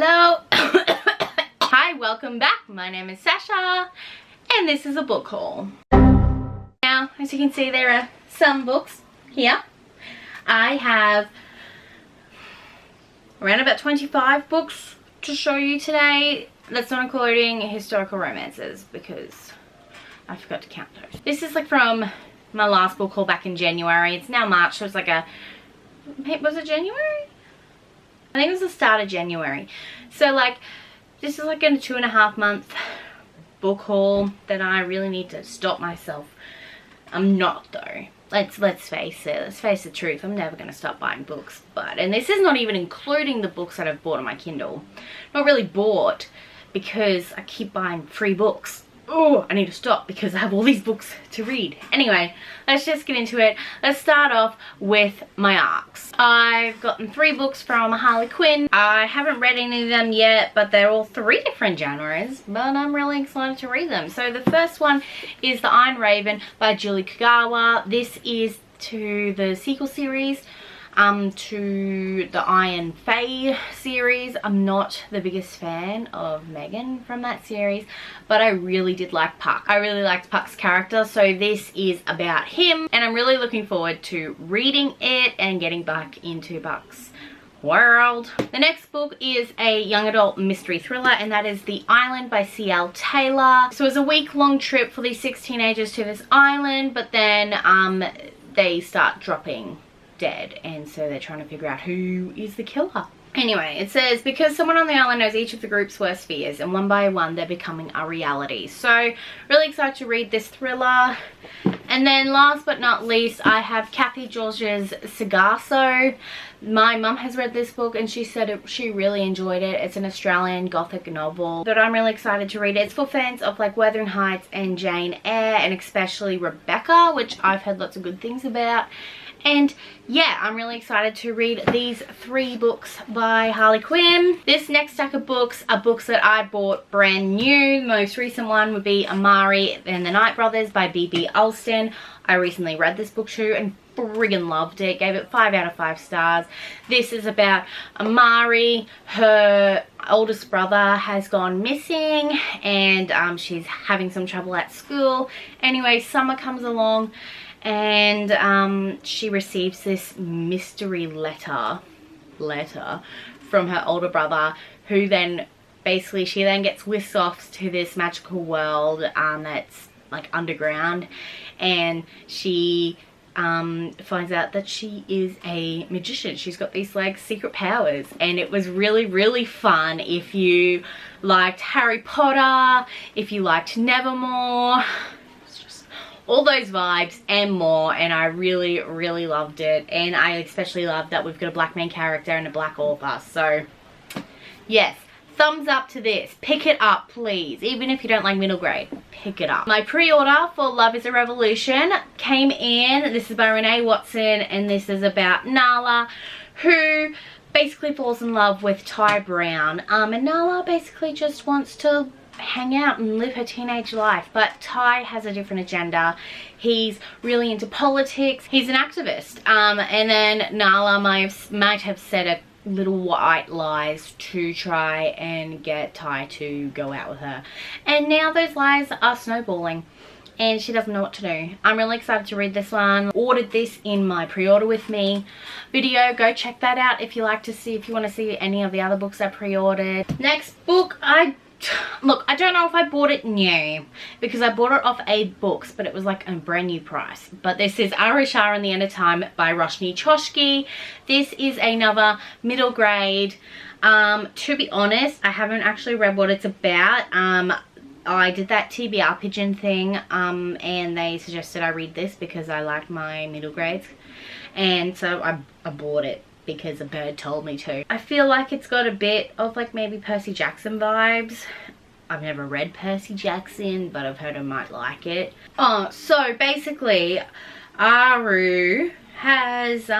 Hello. Hi, welcome back. My name is Sasha and this is a book haul. Now, as you can see, there are some books here. I have around about 25 books to show you today. That's not including historical romances because I forgot to count those. This is like from my last book haul back in January. It's now March, so it's like a, was it January? I think it was the start of January. So like, this is like a 2.5 month book haul that I really need to stop myself. I'm not though. Let's face it. Let's face the truth. I'm never going to stop buying books. And this is not even including the books that I've bought on my Kindle. Not really bought because I keep buying free books. Oh, I need to stop because I have all these books to read. Anyway, let's just get into it. Let's start off with my arcs. I've gotten 3 books from Harley Quinn. I haven't read any of them yet, but they're all 3 different genres, but I'm really excited to read them. So the first one is The Iron Raven by Julie Kagawa. This is to the sequel series to the Iron Fae series. I'm not the biggest fan of Megan from that series, but I really did like Puck. I really liked Puck's character, so this is about him, and I'm really looking forward to reading it and getting back into Puck's world. The next book is a young adult mystery thriller, and that is The Island by C.L. Taylor. So it was a week-long trip for these 6 teenagers to this island, but then they start dropping dead, and so they're trying to figure out who is the killer. Anyway, it says, because someone on the island knows each of the group's worst fears, and one by one they're becoming a reality. So really excited to read this thriller. And then last but not least, I have Kathy George's Sargasso. My mum has read this book and she said she really enjoyed it. It's an Australian gothic novel that I'm really excited to read. It's for fans of like Wuthering Heights and Jane Eyre, and especially Rebecca, which I've heard lots of good things about. And yeah, I'm really excited to read these 3 books by Harley Quinn. This next stack of books are books that I bought brand new. The most recent one would be Amari and the Night Brothers by B.B. Alston. I recently read this book too and friggin' loved it. Gave it 5 out of 5 stars. This is about Amari. Her oldest brother has gone missing and she's having some trouble at school. Anyway, summer comes along and she receives this mystery letter from her older brother, who then basically she then gets whisked off to this magical world that's like underground, and she finds out that she is a magician. She's got these like secret powers, and it was really fun if you liked Harry Potter, if you liked Nevermore, all those vibes and more, and I really loved it. And I especially love that we've got a black main character and a black author. So yes, thumbs up to this. Pick it up, please. Even if you don't like middle grade, pick it up. My pre-order for Love is a Revolution came in. This is by Renee Watson, and this is about Nala, who basically falls in love with Ty Brown. And Nala basically just wants to hang out and live her teenage life, but Ty has a different agenda. He's really into politics. He's an activist, and then Nala might have said a little white lies to try and get Ty to go out with her, and now those lies are snowballing and she doesn't know what to do. I'm really excited to read this one. Ordered this in my pre-order with me video. Go check that out if you want to see any of the other books I pre-ordered. Next book, look, I don't know if I bought it new because I bought it off Aid Books, but it was like a brand new price. But this is Arishar and the End of Time by Roshni Chokshi. This is another middle grade. To be honest, I haven't actually read what it's about. I did that TBR pigeon thing, and they suggested I read this because I liked my middle grades, and so I bought it because a bird told me to. I feel like it's got a bit of like maybe Percy Jackson vibes. I've never read Percy Jackson, but I've heard I might like it. Oh, so basically Aru has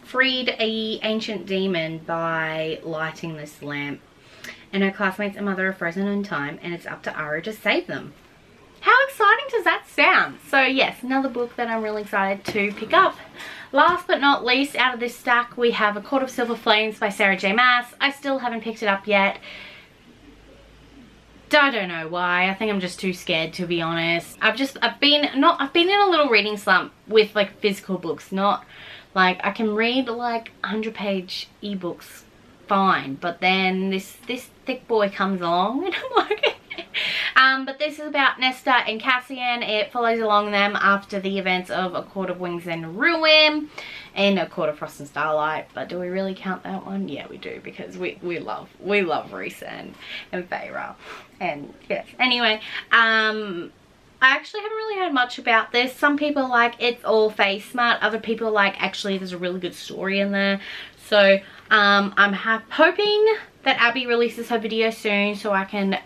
freed a ancient demon by lighting this lamp, and her classmates and mother are frozen in time, and it's up to Aru to save them. How exciting does that sound? So yes, another book that I'm really excited to pick up. Last but not least, out of this stack, we have A Court of Silver Flames by Sarah J Maas. I still haven't picked it up yet. I don't know why. I think I'm just too scared, to be honest. I've been in a little reading slump with like physical books. Not like I can read like 100-page ebooks fine, but then this thick boy comes along and I'm like but this is about Nesta and Cassian. It follows along them after the events of A Court of Wings and Ruin and A Court of Frost and Starlight. But do we really count that one? Yeah, we do, because we love Rhys and Feyre. And yes, anyway, I actually haven't really heard much about this. Some people like it's all face smart. Other people like actually there's a really good story in there. So I'm hoping that Abby releases her video soon so I can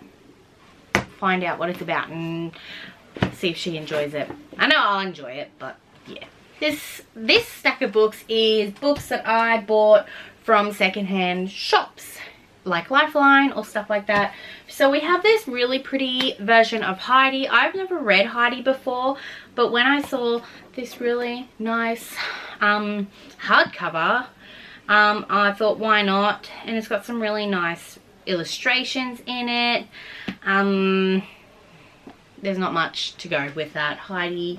find out what it's about and see if she enjoys it. I know I'll enjoy it, but yeah. This stack of books is books that I bought from secondhand shops like Lifeline or stuff like that. So we have this really pretty version of Heidi. I've never read Heidi before, but when I saw this really nice hardcover, I thought why not, and it's got some really nice illustrations in it. There's not much to go with that. Heidi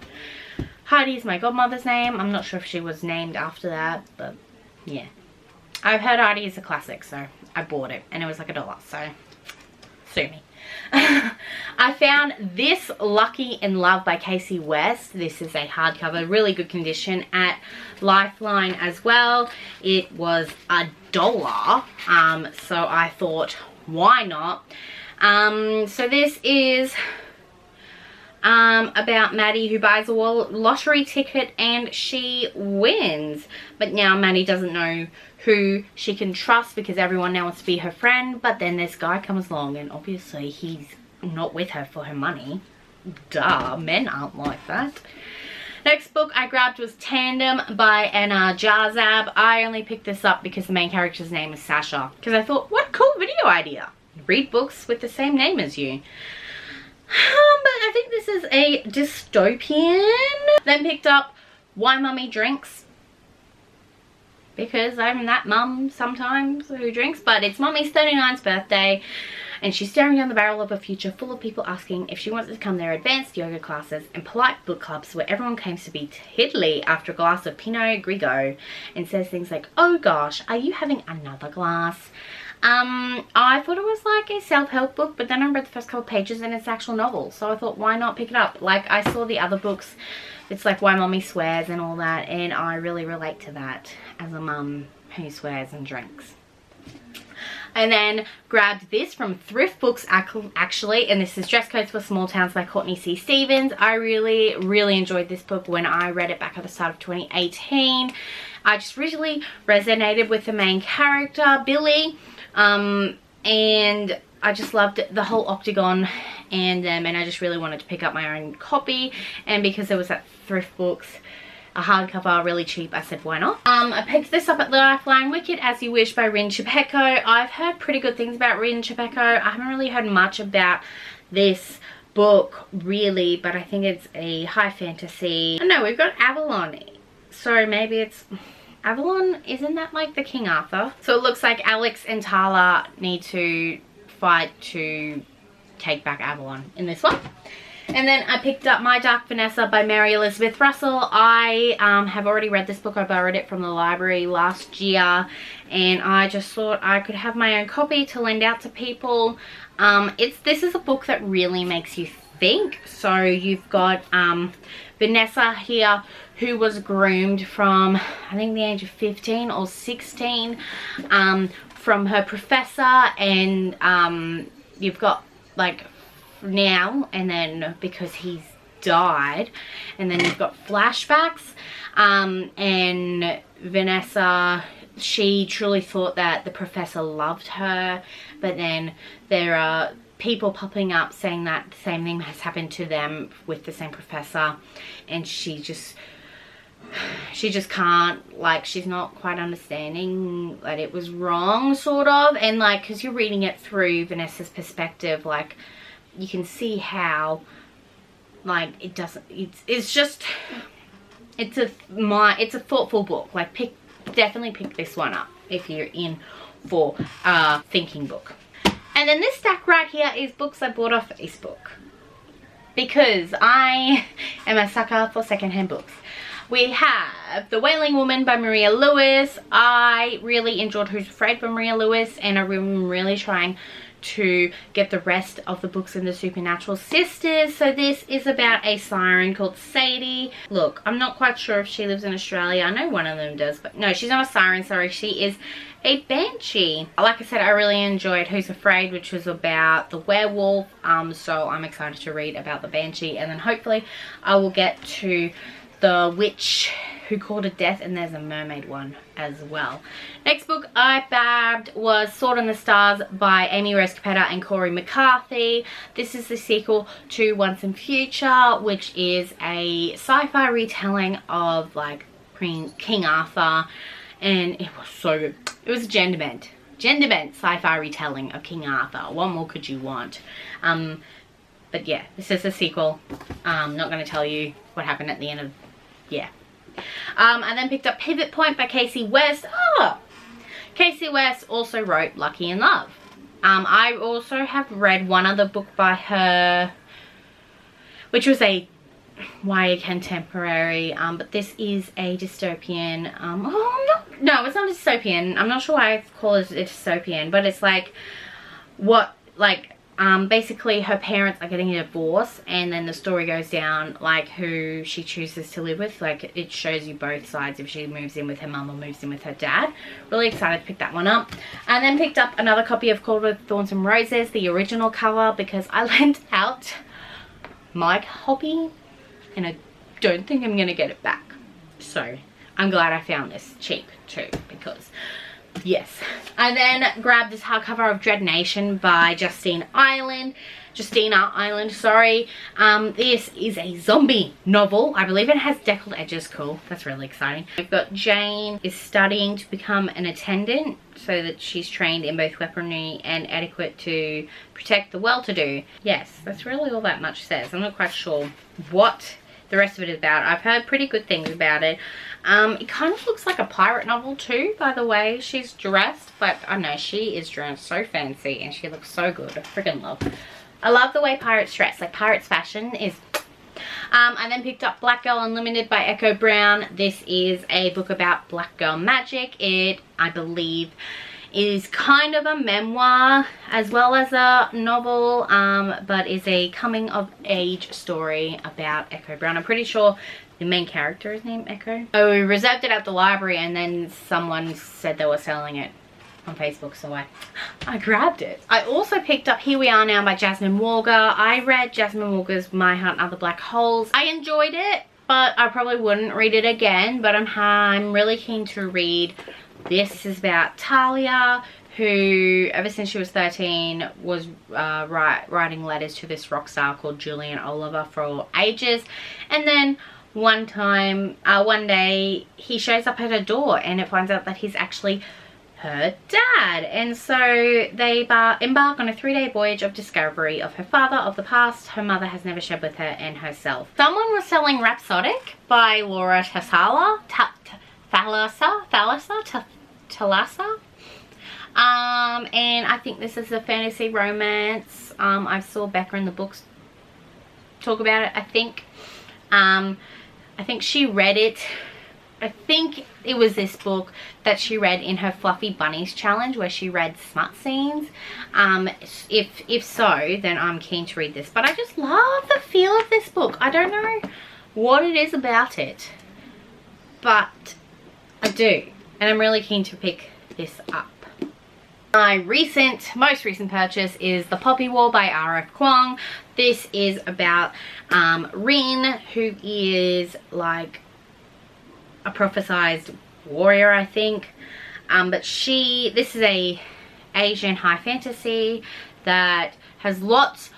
is my godmother's name. I'm not sure if she was named after that, but yeah. I've heard Heidi is a classic, so I bought it and it was like $1, so sue me. I found this Lucky in Love by Casey West. This is a hardcover, really good condition at Lifeline as well. It was $1, so I thought why not. So this is about Maddie who buys a lottery ticket and she wins, but now Maddie doesn't know who she can trust because everyone now wants to be her friend. But then this guy comes along and obviously he's not with her for her money. Duh, men aren't like that. Next book I grabbed was Tandem by Anna Jarzab. I only picked this up because the main character's name is Sasha, because I thought, what a cool video idea. Read books with the same name as you. But I think this is a dystopian. Then picked up Why Mummy Drinks, because I'm that mum sometimes who drinks. But it's Mummy's 39th birthday and she's staring down the barrel of a future full of people asking if she wants to come their advanced yoga classes and polite book clubs where everyone claims to be tiddly after a glass of Pinot Grigio and says things like, oh gosh, are you having another glass? I thought it was like a self-help book, but then I read the first couple pages and it's an actual novel, so I thought why not pick it up. Like I saw the other books, it's like Why Mommy Swears and all that, and I really relate to that as a mum who swears and drinks. And then grabbed this from Thrift Books actually, and this is Dress Codes for Small Towns by Courtney C. Stevens. I really enjoyed this book when I read it back at the start of 2018. I just really resonated with the main character, Billy. And I just loved the whole octagon and I just really wanted to pick up my own copy, and because it was at Thrift Books, a hardcover, really cheap, I said why not. I picked this up at Lifeline, Wicked As You Wish by Rin Chapeko. I've heard pretty good things about Rin Chapeko. I haven't really heard much about this book really, but I think it's a high fantasy. Oh no, we've got Avalon, so maybe it's Avalon. Isn't that like the King Arthur? So it looks like Alex and Tala need to fight to take back Avalon in this one. And then I picked up My Dark Vanessa by Mary Elizabeth Russell. I have already read this book. I borrowed it from the library last year and I just thought I could have my own copy to lend out to people. This is a book that really makes you think. So you've got Vanessa here, who was groomed from I think the age of 15 or 16 from her professor, and you've got like now and then because he's died, and then you've got flashbacks, and Vanessa, she truly thought that the professor loved her, but then there are people popping up saying that the same thing has happened to them with the same professor, and she just can't, like, she's not quite understanding that it was wrong, sort of. And like, because you're reading it through Vanessa's perspective, like you can see how like it doesn't, it's just it's a thoughtful book. Like definitely pick this one up if you're in for a thinking book. And then this stack right here is books I bought off Facebook, because I am a sucker for secondhand books. We have The Wailing Woman by Maria Lewis. I really enjoyed Who's Afraid by Maria Lewis, and I'm really trying to get the rest of the books in the Supernatural Sisters. So this is about a siren called Sadie. Look, I'm not quite sure if she lives in Australia. I know one of them does, but no, she's not a siren, sorry. She is a banshee. Like I said, I really enjoyed Who's Afraid, which was about the werewolf. So I'm excited to read about the banshee, and then hopefully I will get to the witch who called her death, and there's a mermaid one as well. Next book I bagged was Sword in the Stars by Amy Rose Capetta and Corey McCarthy. This is the sequel to Once and Future, which is a sci-fi retelling of like King Arthur, and it was so good. It was a gender bent sci-fi retelling of King Arthur. What more could you want? But yeah, this is a sequel. I'm not going to tell you what happened at the end of, yeah. I then picked up Pivot Point by Casey West. Casey West also wrote Lucky in Love. I also have read one other book by her, which was a YA contemporary, but this is a dystopian. No, it's not a dystopian. I'm not sure why I call it a dystopian, but it's like basically her parents are getting a divorce, and then the story goes down like who she chooses to live with. Like, it shows you both sides, if she moves in with her mum or moves in with her dad. Really excited to pick that one up. And then picked up another copy of Called with Thorns and Roses, the original cover, because I lent out my copy and I don't think I'm gonna get it back. So I'm glad I found this cheap too, because yes. I then grabbed this hardcover of Dread Nation by Justina Ireland, sorry. This is a zombie novel. I believe it has deckled edges. Cool. That's really exciting. We've got Jane is studying to become an attendant so that she's trained in both weaponry and etiquette to protect the well-to-do. Yes, that's really all that much says. I'm not quite sure what the rest of it is about. I've heard pretty good things about it. It kind of looks like a pirate novel too, by the way she's dressed, but I know she is dressed so fancy and she looks so good. I freaking love. I love the way pirates dress. Like, pirates fashion is. I then picked up Black Girl Unlimited by Echo Brown. This is a book about black girl magic. It, I believe, is kind of a memoir as well as a novel, but is a coming of age story about Echo Brown. I'm pretty sure the main character is named Echo. So we reserved it at the library, and then someone said they were selling it on Facebook, so I grabbed it. I also picked up Here We Are Now by Jasmine Walker. I read Jasmine Walker's My Heart and Other Black Holes. I enjoyed it, but I probably wouldn't read it again, but I'm really keen to read. This is about Talia, who ever since she was 13 was writing letters to this rock star called Julian Oliver for ages, and then one day he shows up at her door, and it finds out that he's actually her dad. And so they embark on a 3-day voyage of discovery of her father, of the past her mother has never shared with her, and herself. Someone was selling Rhapsodic by Laura Thalassa. And I think this is a fantasy romance. I saw Becca in the books talk about it. I think she read it. I think it was this book that she read in her Fluffy Bunnies challenge, where she read smut scenes. If so, then I'm keen to read this. But I just love the feel of this book. I don't know what it is about it, but I do, and I'm really keen to pick this up. My most recent purchase is The Poppy War by R.F. Kuang. This is about Rin, who is like a prophesized warrior, I think. But this is a Asian high fantasy that has lots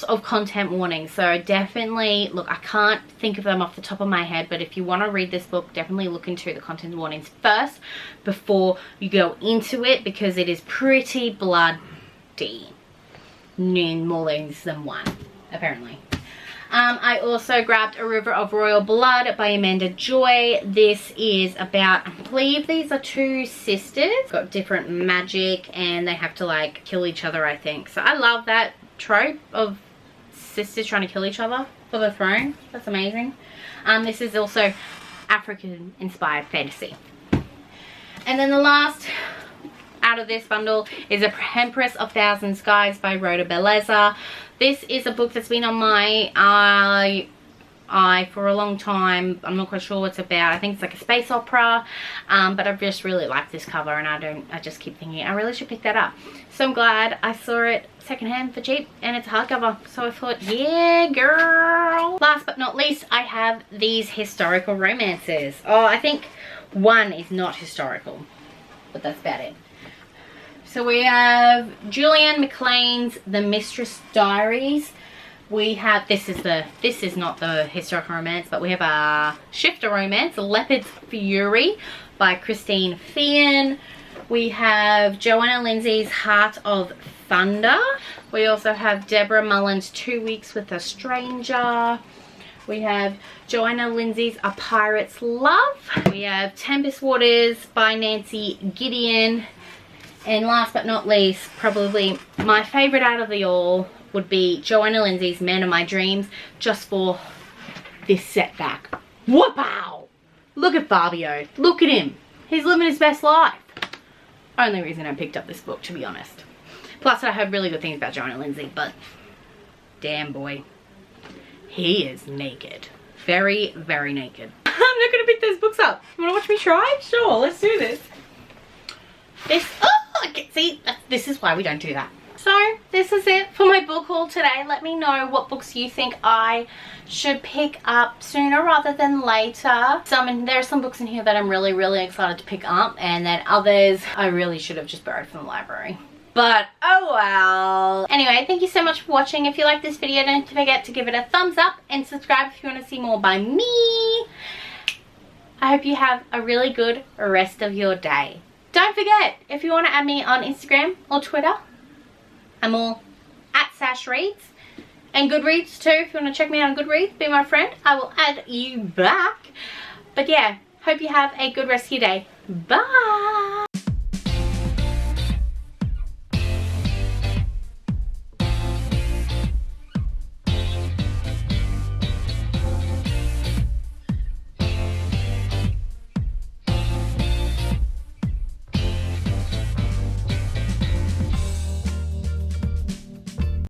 of content warnings. So definitely, look, I can't think of them off the top of my head, but if you want to read this book, definitely look into the content warnings first before you go into it, because it is pretty bloody in more ways than one, apparently. I also grabbed A River of Royal Blood by Amanda Joy. This is about, I believe these are two sisters. Got different magic and they have to like kill each other, I think. So I love that trope of sisters trying to kill each other for the throne. That's amazing. This is also African inspired fantasy. And then the last out of this bundle is A Empress of Thousand Skies by Rhoda Bellezza. This is a book that's been on my eye for a long time. I'm not quite sure what it's about. I think it's like a space opera, but I've just really liked this cover, and I just keep thinking I really should pick that up. So I'm glad I saw it secondhand for cheap, and it's a hardcover, so I thought, yeah girl. Last but not least, I have these historical romances. Oh, I think one is not historical, but that's about it. So we have Julianne McLean's The Mistress Diaries. We have, this is not the historical romance, but we have a shifter romance, Leopard's Fury by Christine Feehan. We have Joanna Lindsay's Heart of Thunder. We also have Deborah Mullen's 2 Weeks with a Stranger. We have Joanna Lindsay's A Pirate's Love. We have Tempest Waters by Nancy Gideon. And last but not least, probably my favorite out of the all would be Joanna Lindsay's Man of My Dreams, just for this setback. Wow! Look at Fabio. Look at him. He's living his best life. Only reason I picked up this book, to be honest. Plus, I heard really good things about Joanna Lindsay, but damn boy, he is naked. Very, very naked. I'm not going to pick those books up. You want to watch me try? Sure, let's do this. See, this is why we don't do that. So this is it for my book haul today. Let me know what books you think I should pick up sooner rather than later. There are some books in here that I'm really, really excited to pick up, and then others I really should have just borrowed from the library. But oh well. Anyway, thank you so much for watching. If you like this video, don't forget to give it a thumbs up and subscribe if you want to see more by me. I hope you have a really good rest of your day. Don't forget, if you want to add me on Instagram or Twitter, I'm all at @SashReads. And Goodreads too. If you want to check me out on Goodreads, be my friend, I will add you back. But yeah, hope you have a good rest of your day. Bye!